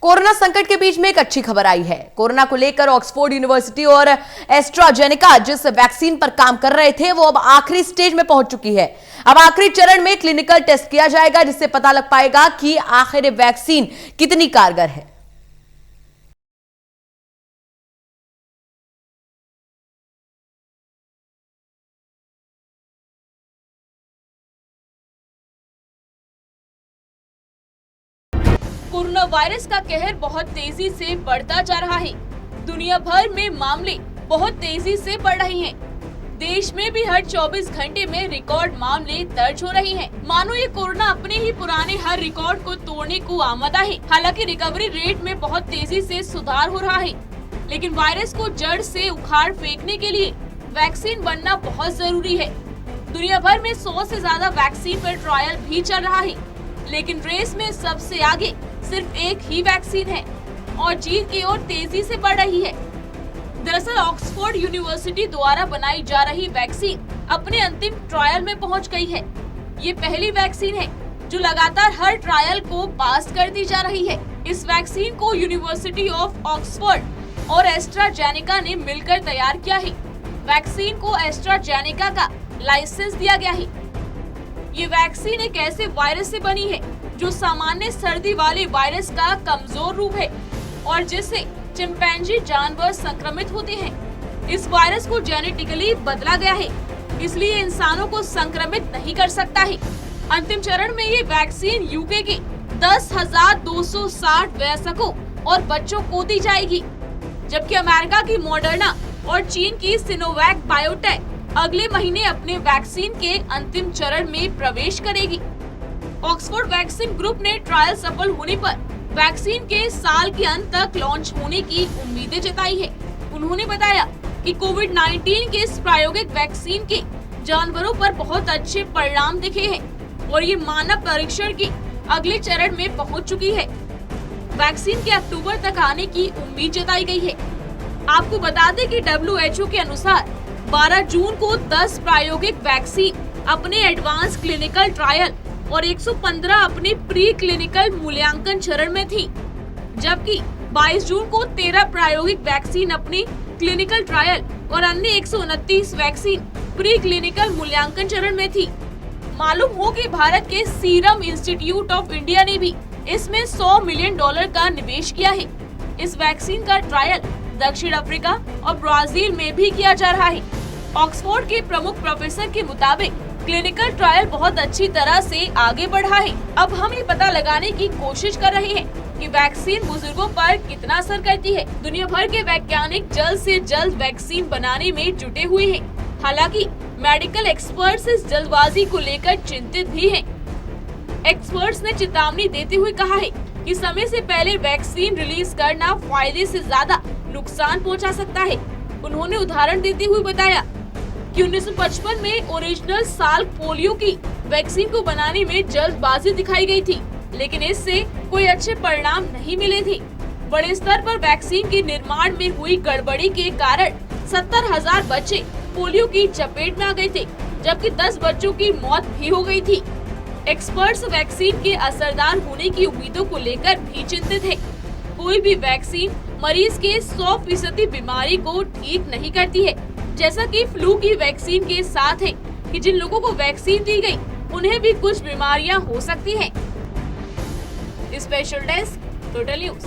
Corona संकट के बीच में एक अच्छी खबर आई है। कोरोना को लेकर ऑक्सफोर्ड यूनिवर्सिटी और एस्ट्राजेनेका जिस वैक्सीन पर काम कर रहे थे वो अब आखिरी स्टेज में पहुंच चुकी है। अब आखिरी चरण में क्लिनिकल टेस्ट किया जाएगा जिससे पता लग पाएगा कि आखिर वैक्सीन कितनी कारगर है। कोरोना वायरस का कहर बहुत तेजी से बढ़ता जा रहा है। दुनिया भर में मामले बहुत तेजी से बढ़ रहे हैं। देश में भी हर 24 घंटे में रिकॉर्ड मामले दर्ज हो रहे हैं। मानो ये कोरोना अपने ही पुराने हर रिकॉर्ड को तोड़ने को आमादा है। हालांकि रिकवरी रेट में बहुत तेजी से सुधार हो रहा है, लेकिन वायरस को जड़ से उखाड़ फेंकने के लिए वैक्सीन बनना बहुत जरूरी है। दुनिया भर में 100 से ज्यादा वैक्सीन पर ट्रायल भी चल रहा है, लेकिन रेस में सबसे आगे सिर्फ एक ही वैक्सीन है और जीत की ओर तेजी से बढ़ रही है। दरअसल ऑक्सफोर्ड यूनिवर्सिटी द्वारा बनाई जा रही वैक्सीन अपने अंतिम ट्रायल में पहुंच गई है। ये पहली वैक्सीन है जो लगातार हर ट्रायल को पास कर दी जा रही है। इस वैक्सीन को यूनिवर्सिटी ऑफ ऑक्सफोर्ड और एस्ट्राजेनेका ने मिलकर तैयार किया है। वैक्सीन को एस्ट्राजेनेका का लाइसेंस दिया गया है। ये वैक्सीन एक ऐसे वायरस से बनी है जो सामान्य सर्दी वाले वायरस का कमजोर रूप है और जिससे चिंपैंजी जानवर संक्रमित होते हैं। इस वायरस को जेनेटिकली बदला गया है, इसलिए इंसानों को संक्रमित नहीं कर सकता है। अंतिम चरण में ये वैक्सीन यूके के 10,260 वयस्कों और बच्चों को दी जाएगी, जबकि अमेरिका की मॉडर्ना और चीन की सिनोवैक बायोटेक अगले महीने अपने वैक्सीन के अंतिम चरण में प्रवेश करेगी। ऑक्सफोर्ड वैक्सीन ग्रुप ने ट्रायल सफल होने पर वैक्सीन के साल के अंत तक लॉन्च होने की उम्मीदें जताई है। उन्होंने बताया कि कोविड-19 के इस प्रायोगिक वैक्सीन के जानवरों पर बहुत अच्छे परिणाम दिखे हैं और ये मानव परीक्षण के अगले चरण में पहुंच चुकी है। वैक्सीन के अक्टूबर तक आने की उम्मीद जताई गई है। आपको बता दें कि WHO के अनुसार 12 जून को 10 प्रायोगिक वैक्सीन अपने एडवांस क्लिनिकल ट्रायल और 115 अपने प्री क्लिनिकल मूल्यांकन चरण में थी, जबकि 22 जून को 13 प्रायोगिक वैक्सीन अपने क्लिनिकल ट्रायल और अन्य 129 वैक्सीन प्री क्लिनिकल मूल्यांकन चरण में थी। मालूम हो कि भारत के सीरम इंस्टीट्यूट ऑफ इंडिया ने भी इसमें $100 मिलियन का निवेश किया है। इस वैक्सीन का ट्रायल दक्षिण अफ्रीका और ब्राजील में भी किया जा रहा है। ऑक्सफोर्ड के प्रमुख प्रोफेसर के मुताबिक क्लिनिकल ट्रायल बहुत अच्छी तरह से आगे बढ़ा है। अब हम ये पता लगाने की कोशिश कर रहे हैं कि वैक्सीन बुजुर्गों पर कितना असर करती है। दुनिया भर के वैज्ञानिक जल्द से जल्द वैक्सीन बनाने में जुटे हुए हैं। हालांकि मेडिकल एक्सपर्ट्स इस जल्दबाजी को लेकर चिंतित भी हैं। एक्सपर्ट्स ने चेतावनी देते हुए कहा है कि समय से पहले वैक्सीन रिलीज करना फायदे से ज्यादा नुकसान पहुंचा सकता है। उन्होंने उदाहरण देते हुए बताया कि 1955 में ओरिजिनल साल्क पोलियो की वैक्सीन को बनाने में जल्दबाजी दिखाई गई थी, लेकिन इससे कोई अच्छे परिणाम नहीं मिले थे। बड़े स्तर पर वैक्सीन के निर्माण में हुई गड़बड़ी के कारण 70,000 बच्चे पोलियो की चपेट में आ गए थे, जबकि 10 बच्चों की मौत भी हो गई थी। एक्सपर्ट्स वैक्सीन के असरदार होने की उम्मीदों को लेकर भी चिंतित है। कोई भी वैक्सीन मरीज के 100% बीमारी को ठीक नहीं करती है, जैसा कि फ्लू की वैक्सीन के साथ है कि जिन लोगों को वैक्सीन दी गई उन्हें भी कुछ बीमारियां हो सकती हैं। Special desk, total news.